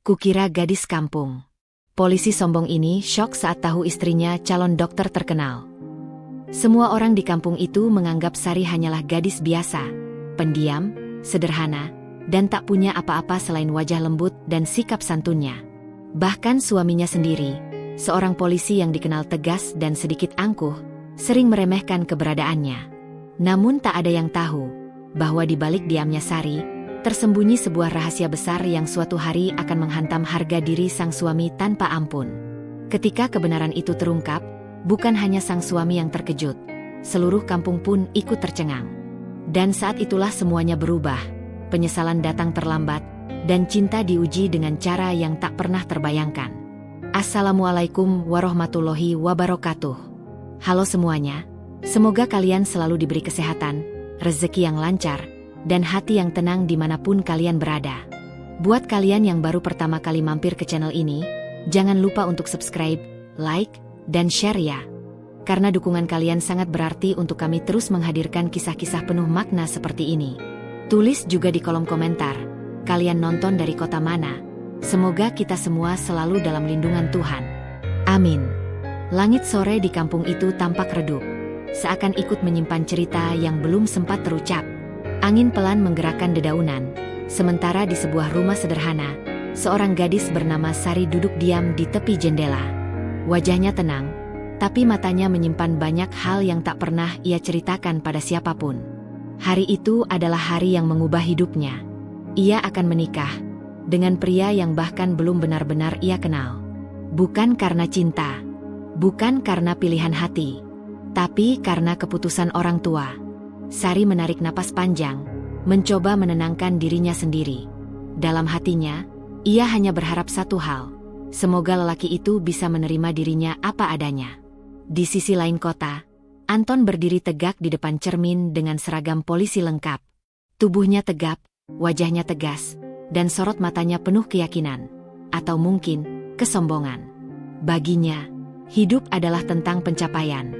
Kukira gadis kampung. Polisi sombong ini syok saat tahu istrinya calon dokter terkenal. Semua orang di kampung itu menganggap Sari hanyalah gadis biasa, pendiam, sederhana, dan tak punya apa-apa selain wajah lembut dan sikap santunnya. Bahkan suaminya sendiri, seorang polisi yang dikenal tegas dan sedikit angkuh, sering meremehkan keberadaannya. Namun tak ada yang tahu bahwa di balik diamnya Sari, tersembunyi sebuah rahasia besar yang suatu hari akan menghantam harga diri sang suami tanpa ampun. Ketika kebenaran itu terungkap, bukan hanya sang suami yang terkejut, seluruh kampung pun ikut tercengang. Dan saat itulah semuanya berubah, penyesalan datang terlambat, dan cinta diuji dengan cara yang tak pernah terbayangkan. Assalamualaikum warahmatullahi wabarakatuh. Halo semuanya, semoga kalian selalu diberi kesehatan, rezeki yang lancar, dan hati yang tenang dimanapun kalian berada. Buat kalian yang baru pertama kali mampir ke channel ini, jangan lupa untuk subscribe, like, dan share ya. Karena dukungan kalian sangat berarti untuk kami terus menghadirkan kisah-kisah penuh makna seperti ini. Tulis juga di kolom komentar, kalian nonton dari kota mana? Semoga kita semua selalu dalam lindungan Tuhan. Amin. Langit sore di kampung itu tampak redup, seakan ikut menyimpan cerita yang belum sempat terucap. Angin pelan menggerakkan dedaunan, sementara di sebuah rumah sederhana, seorang gadis bernama Sari duduk diam di tepi jendela. Wajahnya tenang, tapi matanya menyimpan banyak hal yang tak pernah ia ceritakan pada siapapun. Hari itu adalah hari yang mengubah hidupnya. Ia akan menikah dengan pria yang bahkan belum benar-benar ia kenal. Bukan karena cinta, bukan karena pilihan hati, tapi karena keputusan orang tua. Sari menarik napas panjang, mencoba menenangkan dirinya sendiri. Dalam hatinya, ia hanya berharap satu hal, semoga lelaki itu bisa menerima dirinya apa adanya. Di sisi lain kota, Anton berdiri tegak di depan cermin dengan seragam polisi lengkap. Tubuhnya tegap, wajahnya tegas, dan sorot matanya penuh keyakinan, atau mungkin kesombongan. Baginya, hidup adalah tentang pencapaian,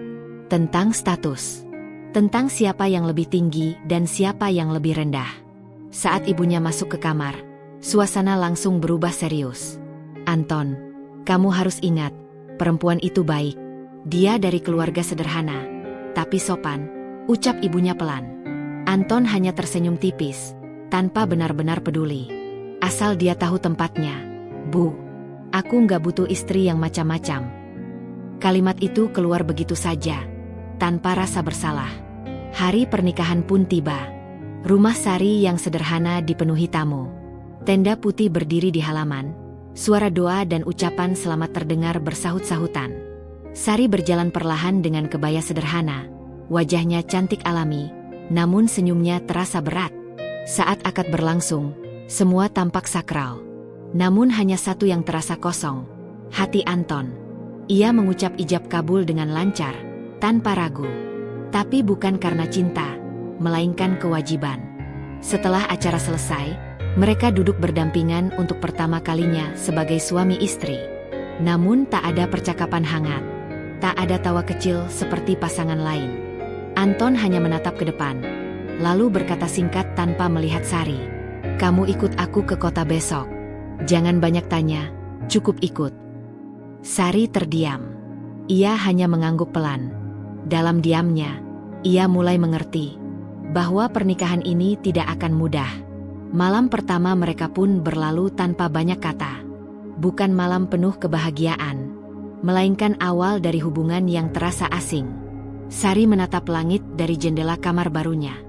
tentang status, tentang siapa yang lebih tinggi dan siapa yang lebih rendah. Saat ibunya masuk ke kamar, suasana langsung berubah serius. Anton, kamu harus ingat, perempuan itu baik. Dia dari keluarga sederhana, tapi sopan, ucap ibunya pelan. Anton hanya tersenyum tipis, tanpa benar-benar peduli. Asal dia tahu tempatnya. Bu, aku nggak butuh istri yang macam-macam. Kalimat itu keluar begitu saja, tanpa rasa bersalah. Hari pernikahan pun tiba. Rumah Sari yang sederhana dipenuhi tamu. Tenda putih berdiri di halaman. Suara doa dan ucapan selamat terdengar bersahut-sahutan. Sari berjalan perlahan dengan kebaya sederhana. Wajahnya cantik alami, namun senyumnya terasa berat. Saat akad berlangsung, semua tampak sakral. Namun hanya satu yang terasa kosong, hati Anton. Ia mengucap ijab kabul dengan lancar, tanpa ragu. Tapi bukan karena cinta, melainkan kewajiban. Setelah acara selesai, mereka duduk berdampingan untuk pertama kalinya sebagai suami istri. Namun tak ada percakapan hangat, tak ada tawa kecil seperti pasangan lain. Anton hanya menatap ke depan, lalu berkata singkat tanpa melihat Sari. Kamu ikut aku ke kota besok. Jangan banyak tanya, cukup ikut. Sari terdiam. Ia hanya mengangguk pelan. Dalam diamnya, ia mulai mengerti bahwa pernikahan ini tidak akan mudah. Malam pertama mereka pun berlalu tanpa banyak kata. Bukan malam penuh kebahagiaan, melainkan awal dari hubungan yang terasa asing. Sari menatap langit dari jendela kamar barunya.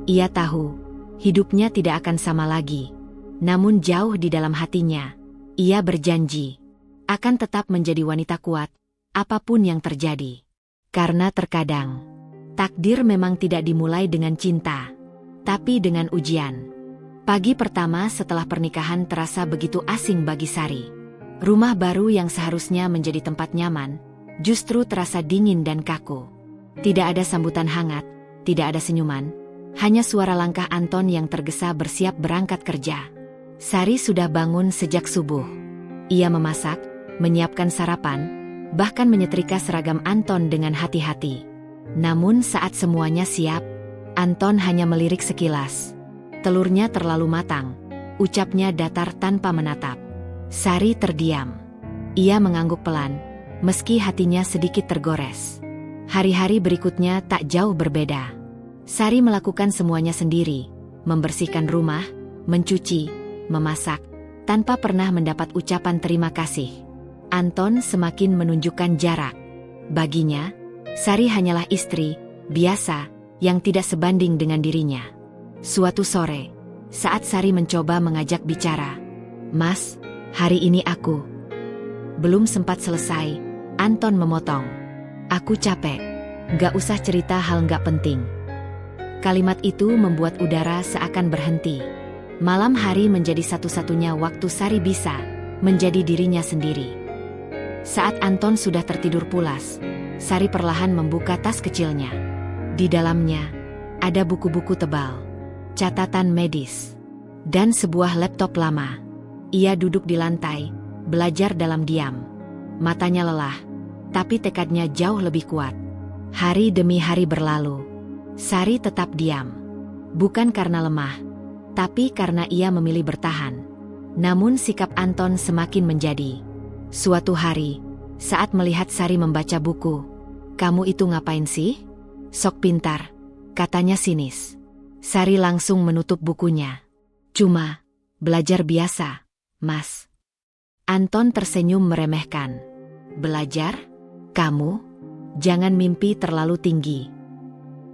Ia tahu, hidupnya tidak akan sama lagi. Namun jauh di dalam hatinya, ia berjanji akan tetap menjadi wanita kuat, apapun yang terjadi. Karena terkadang, takdir memang tidak dimulai dengan cinta, tapi dengan ujian. Pagi pertama setelah pernikahan terasa begitu asing bagi Sari. Rumah baru yang seharusnya menjadi tempat nyaman, justru terasa dingin dan kaku. Tidak ada sambutan hangat, tidak ada senyuman, hanya suara langkah Anton yang tergesa bersiap berangkat kerja. Sari sudah bangun sejak subuh. Ia memasak, menyiapkan sarapan, bahkan menyetrika seragam Anton dengan hati-hati. Namun saat semuanya siap, Anton hanya melirik sekilas. Telurnya terlalu matang, ucapnya datar tanpa menatap. Sari terdiam. Ia mengangguk pelan, meski hatinya sedikit tergores. Hari-hari berikutnya tak jauh berbeda. Sari melakukan semuanya sendiri, membersihkan rumah, mencuci, memasak, tanpa pernah mendapat ucapan terima kasih. Anton semakin menunjukkan jarak. Baginya, Sari hanyalah istri biasa yang tidak sebanding dengan dirinya. Suatu sore, saat Sari mencoba mengajak bicara, "Mas, hari ini aku..." Belum sempat selesai, Anton memotong. "Aku capek. Gak usah cerita hal gak penting." Kalimat itu membuat udara seakan berhenti. Malam hari menjadi satu-satunya waktu Sari bisa menjadi dirinya sendiri. Saat Anton sudah tertidur pulas, Sari perlahan membuka tas kecilnya. Di dalamnya, ada buku-buku tebal, catatan medis, dan sebuah laptop lama. Ia duduk di lantai, belajar dalam diam. Matanya lelah, tapi tekadnya jauh lebih kuat. Hari demi hari berlalu. Sari tetap diam. Bukan karena lemah, tapi karena ia memilih bertahan. Namun sikap Anton semakin menjadi. Suatu hari, saat melihat Sari membaca buku, "Kamu itu ngapain sih? Sok pintar," katanya sinis. Sari langsung menutup bukunya. "Cuma belajar biasa, Mas." Anton tersenyum meremehkan. "Belajar? Kamu? Jangan mimpi terlalu tinggi."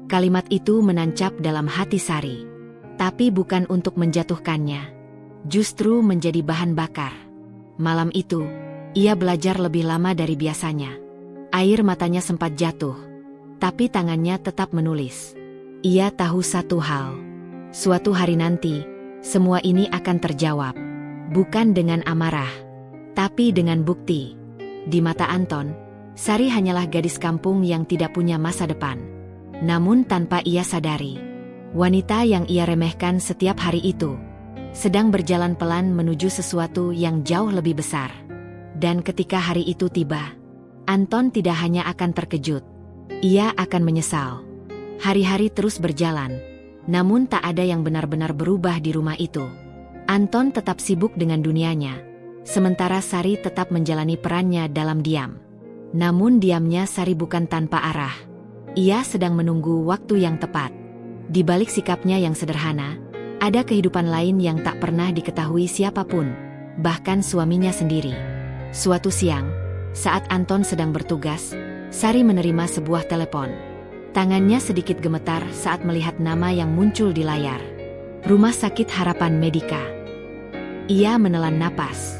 Kalimat itu menancap dalam hati Sari. Tapi bukan untuk menjatuhkannya. Justru menjadi bahan bakar. Malam itu, ia belajar lebih lama dari biasanya. Air matanya sempat jatuh. Tapi tangannya tetap menulis. Ia tahu satu hal. Suatu hari nanti, semua ini akan terjawab. Bukan dengan amarah, tapi dengan bukti. Di mata Anton, Sari hanyalah gadis kampung yang tidak punya masa depan. Namun tanpa ia sadari, wanita yang ia remehkan setiap hari itu sedang berjalan pelan menuju sesuatu yang jauh lebih besar. Dan ketika hari itu tiba, Anton tidak hanya akan terkejut, ia akan menyesal. Hari-hari terus berjalan, namun tak ada yang benar-benar berubah di rumah itu. Anton tetap sibuk dengan dunianya, sementara Sari tetap menjalani perannya dalam diam. Namun diamnya Sari bukan tanpa arah. Ia sedang menunggu waktu yang tepat. Di balik sikapnya yang sederhana, ada kehidupan lain yang tak pernah diketahui siapapun, bahkan suaminya sendiri. Suatu siang, saat Anton sedang bertugas, Sari menerima sebuah telepon. Tangannya sedikit gemetar saat melihat nama yang muncul di layar. Rumah Sakit Harapan Medika. Ia menelan napas.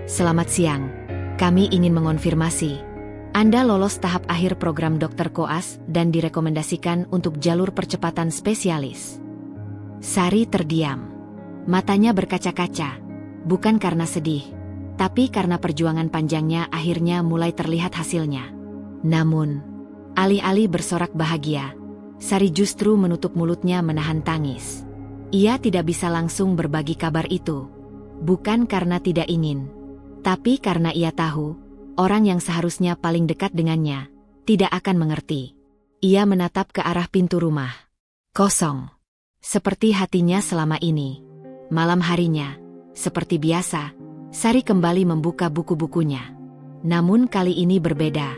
"Selamat siang. Kami ingin mengonfirmasi. Anda lolos tahap akhir program Dokter Koas dan direkomendasikan untuk jalur percepatan spesialis." Sari terdiam. Matanya berkaca-kaca. Bukan karena sedih, tapi karena perjuangan panjangnya akhirnya mulai terlihat hasilnya. Namun, alih-alih bersorak bahagia, Sari justru menutup mulutnya menahan tangis. Ia tidak bisa langsung berbagi kabar itu. Bukan karena tidak ingin, tapi karena ia tahu orang yang seharusnya paling dekat dengannya tidak akan mengerti. Ia menatap ke arah pintu rumah. Kosong. Seperti hatinya selama ini. Malam harinya, seperti biasa, Sari kembali membuka buku-bukunya. Namun kali ini berbeda.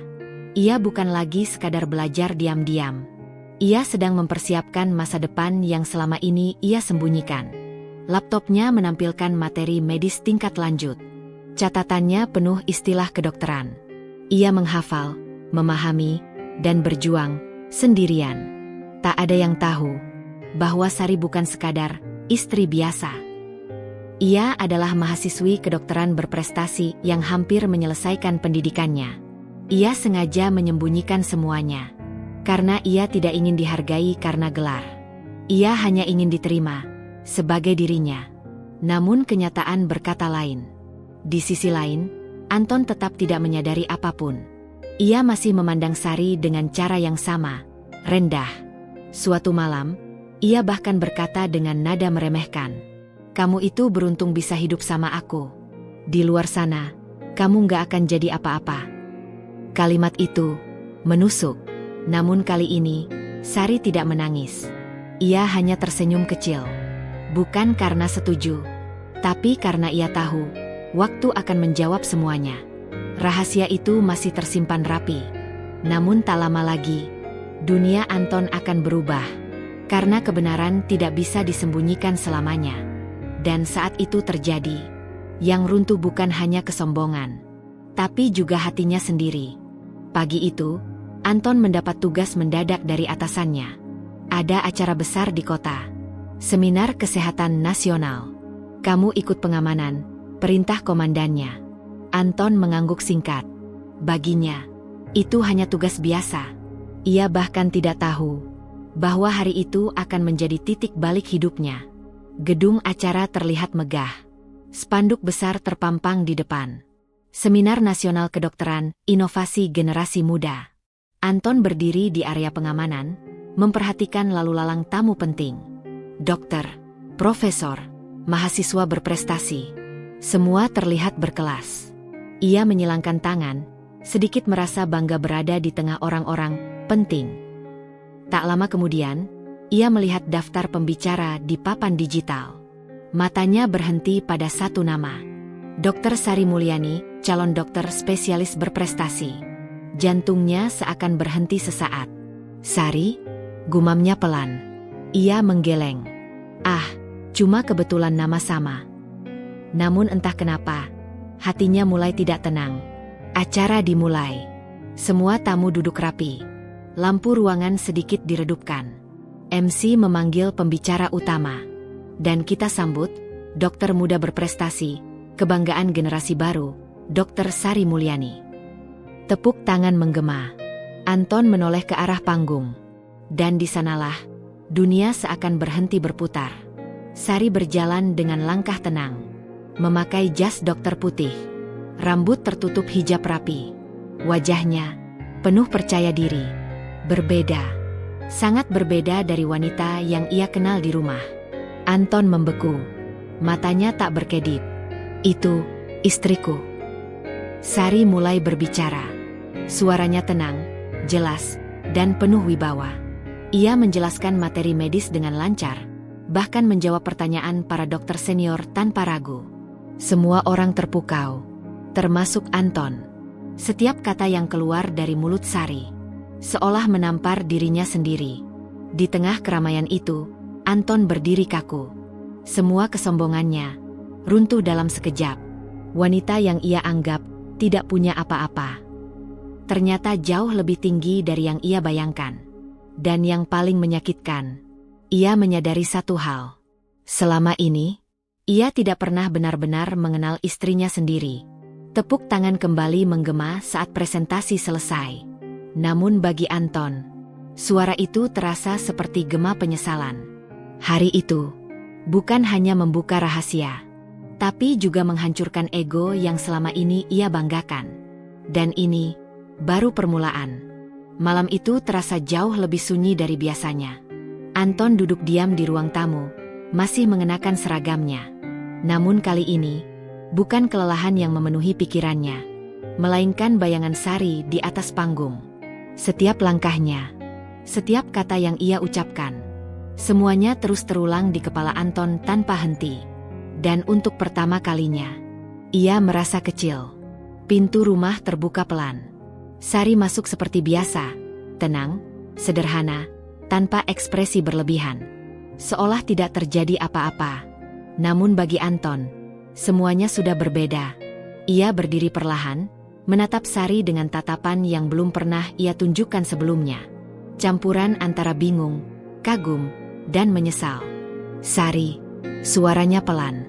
Ia bukan lagi sekadar belajar diam-diam. Ia sedang mempersiapkan masa depan yang selama ini ia sembunyikan. Laptopnya menampilkan materi medis tingkat lanjut. Catatannya penuh istilah kedokteran. Ia menghafal, memahami, dan berjuang sendirian. Tak ada yang tahu bahwa Sari bukan sekadar istri biasa. Ia adalah mahasiswi kedokteran berprestasi yang hampir menyelesaikan pendidikannya. Ia sengaja menyembunyikan semuanya, karena ia tidak ingin dihargai karena gelar. Ia hanya ingin diterima sebagai dirinya. Namun kenyataan berkata lain. Di sisi lain, Anton tetap tidak menyadari apapun. Ia masih memandang Sari dengan cara yang sama, rendah. Suatu malam, ia bahkan berkata dengan nada meremehkan, "Kamu itu beruntung bisa hidup sama aku. Di luar sana, kamu gak akan jadi apa-apa." Kalimat itu menusuk. Namun kali ini, Sari tidak menangis. Ia hanya tersenyum kecil. Bukan karena setuju, tapi karena ia tahu Waktu akan menjawab semuanya. Rahasia itu masih tersimpan rapi. Namun tak lama lagi, dunia Anton akan berubah. Karena kebenaran tidak bisa disembunyikan selamanya. Dan saat itu terjadi, yang runtuh bukan hanya kesombongan, tapi juga hatinya sendiri. Pagi itu, Anton mendapat tugas mendadak dari atasannya. Ada acara besar di kota. Seminar Kesehatan Nasional. Kamu ikut pengamanan, perintah komandannya. Anton mengangguk singkat. Baginya, itu hanya tugas biasa. Ia bahkan tidak tahu bahwa hari itu akan menjadi titik balik hidupnya. Gedung acara terlihat megah. Spanduk besar terpampang di depan. Seminar Nasional Kedokteran, Inovasi Generasi Muda. Anton berdiri di area pengamanan, memperhatikan lalu lalang tamu penting. Dokter, profesor, mahasiswa berprestasi. Semua terlihat berkelas. Ia menyilangkan tangan, sedikit merasa bangga berada di tengah orang-orang penting. Tak lama kemudian, ia melihat daftar pembicara di papan digital. Matanya berhenti pada satu nama. Dr. Sari Mulyani, calon dokter spesialis berprestasi. Jantungnya seakan berhenti sesaat. Sari, gumamnya pelan. Ia menggeleng. Ah, cuma kebetulan nama sama. Namun entah kenapa, hatinya mulai tidak tenang. Acara dimulai. Semua tamu duduk rapi. Lampu ruangan sedikit diredupkan. MC memanggil pembicara utama. Dan kita sambut, dokter muda berprestasi, kebanggaan generasi baru, Dr. Sari Mulyani. Tepuk tangan menggema. Anton menoleh ke arah panggung. Dan di sanalah, dunia seakan berhenti berputar. Sari berjalan dengan langkah tenang. Memakai jas dokter putih. Rambut tertutup hijab rapi. Wajahnya penuh percaya diri. Berbeda. Sangat berbeda dari wanita yang ia kenal di rumah. Anton membeku. Matanya tak berkedip. Itu, istriku. Sari mulai berbicara. Suaranya tenang, jelas, dan penuh wibawa. Ia menjelaskan materi medis dengan lancar, bahkan menjawab pertanyaan para dokter senior tanpa ragu. Semua orang terpukau, termasuk Anton. Setiap kata yang keluar dari mulut Sari, seolah menampar dirinya sendiri. Di tengah keramaian itu, Anton berdiri kaku. Semua kesombongannya runtuh dalam sekejap. Wanita yang ia anggap tidak punya apa-apa, ternyata jauh lebih tinggi dari yang ia bayangkan. Dan yang paling menyakitkan, ia menyadari satu hal. Selama ini, ia tidak pernah benar-benar mengenal istrinya sendiri. Tepuk tangan kembali menggema saat presentasi selesai. Namun bagi Anton, suara itu terasa seperti gema penyesalan. Hari itu, bukan hanya membuka rahasia, tapi juga menghancurkan ego yang selama ini ia banggakan. Dan ini baru permulaan. Malam itu terasa jauh lebih sunyi dari biasanya. Anton duduk diam di ruang tamu, masih mengenakan seragamnya. Namun kali ini, bukan kelelahan yang memenuhi pikirannya, melainkan bayangan Sari di atas panggung. Setiap langkahnya, setiap kata yang ia ucapkan, semuanya terus terulang di kepala Anton tanpa henti. Dan untuk pertama kalinya, ia merasa kecil. Pintu rumah terbuka pelan. Sari masuk seperti biasa, tenang, sederhana, tanpa ekspresi berlebihan. Seolah tidak terjadi apa-apa. Namun bagi Anton, semuanya sudah berbeda. Ia berdiri perlahan, menatap Sari dengan tatapan yang belum pernah ia tunjukkan sebelumnya. Campuran antara bingung, kagum, dan menyesal. Sari, suaranya pelan.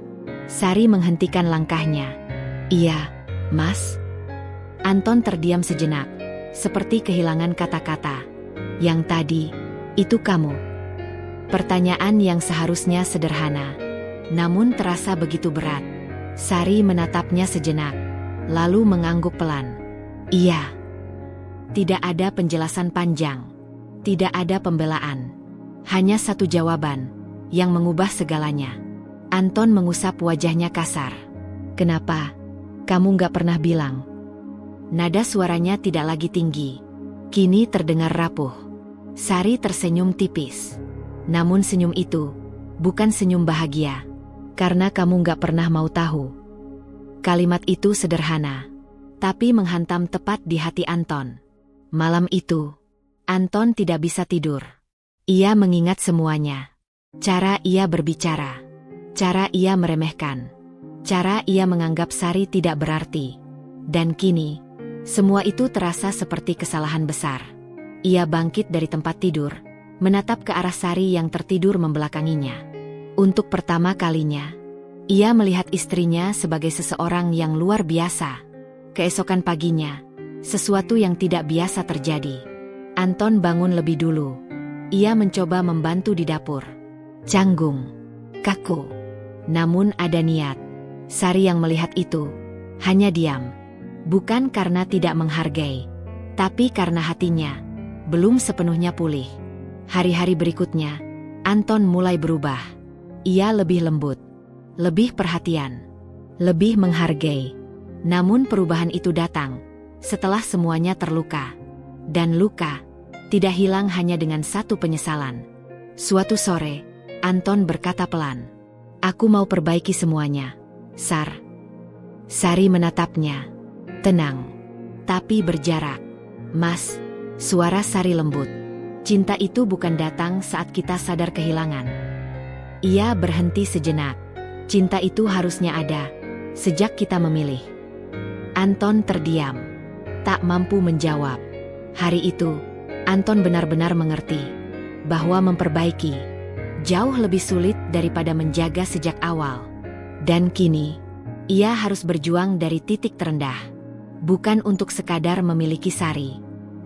Sari menghentikan langkahnya. Iya, Mas. Anton terdiam sejenak, seperti kehilangan kata-kata. Yang tadi, itu kamu. Pertanyaan yang seharusnya sederhana, namun terasa begitu berat. Sari menatapnya sejenak, lalu mengangguk pelan. Iya. Tidak ada penjelasan panjang. Tidak ada pembelaan. Hanya satu jawaban, yang mengubah segalanya. Anton mengusap wajahnya kasar. Kenapa? Kamu gak pernah bilang? Nada suaranya tidak lagi tinggi. Kini terdengar rapuh. Sari tersenyum tipis. Namun senyum itu bukan senyum bahagia. Karena kamu gak pernah mau tahu. Kalimat itu sederhana, tapi menghantam tepat di hati Anton. Malam itu, Anton tidak bisa tidur. Ia mengingat semuanya. Cara ia berbicara, cara ia meremehkan, cara ia menganggap Sari tidak berarti. Dan kini, semua itu terasa seperti kesalahan besar. Ia bangkit dari tempat tidur, menatap ke arah Sari yang tertidur membelakanginya. Untuk pertama kalinya, ia melihat istrinya sebagai seseorang yang luar biasa. Keesokan paginya, sesuatu yang tidak biasa terjadi. Anton bangun lebih dulu. Ia mencoba membantu di dapur. Canggung, kaku. Namun ada niat. Sari yang melihat itu, hanya diam. Bukan karena tidak menghargai, tapi karena hatinya belum sepenuhnya pulih. Hari-hari berikutnya, Anton mulai berubah. Ia lebih lembut, lebih perhatian, lebih menghargai. Namun perubahan itu datang setelah semuanya terluka. Dan luka tidak hilang hanya dengan satu penyesalan. Suatu sore, Anton berkata pelan, "Aku mau perbaiki semuanya, Sar." Sari menatapnya. Tenang, tapi berjarak. "Mas," suara Sari lembut. "Cinta itu bukan datang saat kita sadar kehilangan." Ia berhenti sejenak. Cinta itu harusnya ada sejak kita memilih. Anton terdiam, tak mampu menjawab. Hari itu, Anton benar-benar mengerti bahwa memperbaiki jauh lebih sulit daripada menjaga sejak awal. Dan kini, ia harus berjuang dari titik terendah. Bukan untuk sekadar memiliki Sari,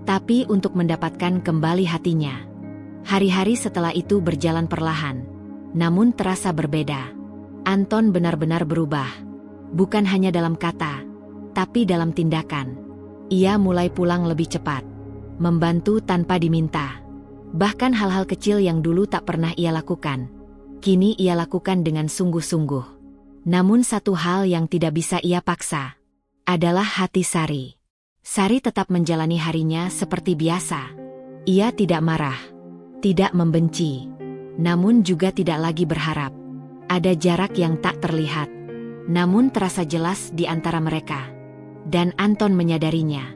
tapi untuk mendapatkan kembali hatinya. Hari-hari setelah itu berjalan perlahan, namun terasa berbeda. Anton benar-benar berubah. Bukan hanya dalam kata, tapi dalam tindakan. Ia mulai pulang lebih cepat, membantu tanpa diminta. Bahkan hal-hal kecil yang dulu tak pernah ia lakukan, kini ia lakukan dengan sungguh-sungguh. Namun satu hal yang tidak bisa ia paksa adalah hati Sari. Sari tetap menjalani harinya seperti biasa. Ia tidak marah, tidak membenci, namun juga tidak lagi berharap. Ada jarak yang tak terlihat, namun terasa jelas di antara mereka. Dan Anton menyadarinya.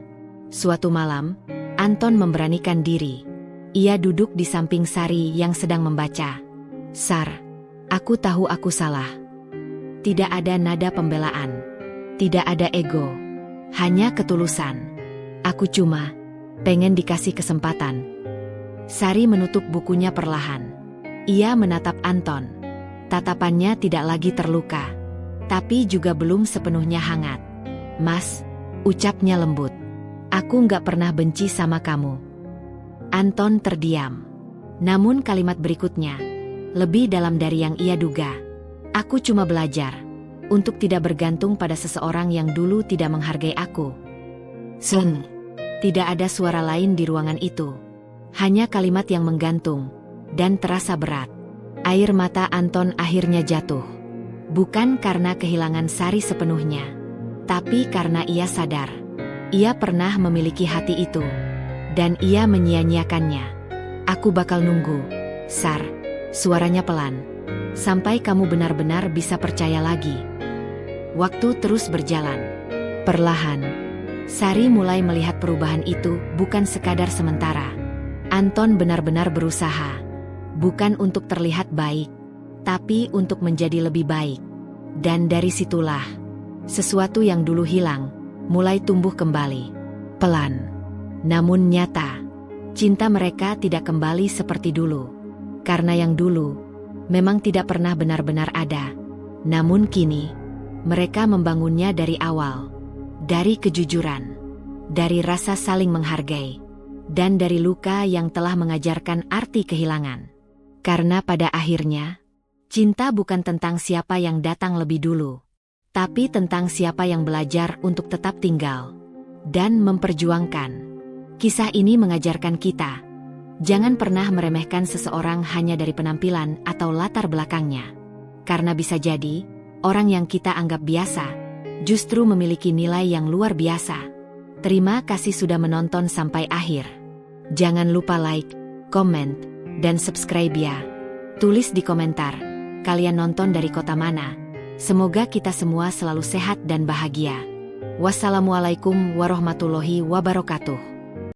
Suatu malam, Anton memberanikan diri. Ia duduk di samping Sari yang sedang membaca. "Sar, aku tahu aku salah." Tidak ada nada pembelaan, tidak ada ego, hanya ketulusan. "Aku cuma pengen dikasih kesempatan." Sari menutup bukunya perlahan. Ia menatap Anton. Tatapannya tidak lagi terluka, tapi juga belum sepenuhnya hangat. "Mas," ucapnya lembut, "aku nggak pernah benci sama kamu." Anton terdiam. Namun kalimat berikutnya lebih dalam dari yang ia duga. "Aku cuma belajar untuk tidak bergantung pada seseorang yang dulu tidak menghargai aku." Seng. Tidak ada suara lain di ruangan itu. Hanya kalimat yang menggantung dan terasa berat. Air mata Anton akhirnya jatuh. Bukan karena kehilangan Sari sepenuhnya, tapi karena ia sadar ia pernah memiliki hati itu, dan ia menyia-nyiakannya. "Aku bakal nunggu, Sar," suaranya pelan, "sampai kamu benar-benar bisa percaya lagi." Waktu terus berjalan. Perlahan, Sari mulai melihat perubahan itu bukan sekadar sementara. Anton benar-benar berusaha. Bukan untuk terlihat baik, tapi untuk menjadi lebih baik. Dan dari situlah, sesuatu yang dulu hilang, mulai tumbuh kembali. Pelan, namun nyata. Cinta mereka tidak kembali seperti dulu. Karena yang dulu, memang tidak pernah benar-benar ada. Namun kini, mereka membangunnya dari awal. Dari kejujuran, dari rasa saling menghargai, dan dari luka yang telah mengajarkan arti kehilangan. Karena pada akhirnya, cinta bukan tentang siapa yang datang lebih dulu, tapi tentang siapa yang belajar untuk tetap tinggal dan memperjuangkan. Kisah ini mengajarkan kita, jangan pernah meremehkan seseorang hanya dari penampilan atau latar belakangnya. Karena bisa jadi, orang yang kita anggap biasa, justru memiliki nilai yang luar biasa. Terima kasih sudah menonton sampai akhir. Jangan lupa like, comment, dan subscribe ya. Tulis di komentar, kalian nonton dari kota mana? Semoga kita semua selalu sehat dan bahagia. Wassalamualaikum warahmatullahi wabarakatuh.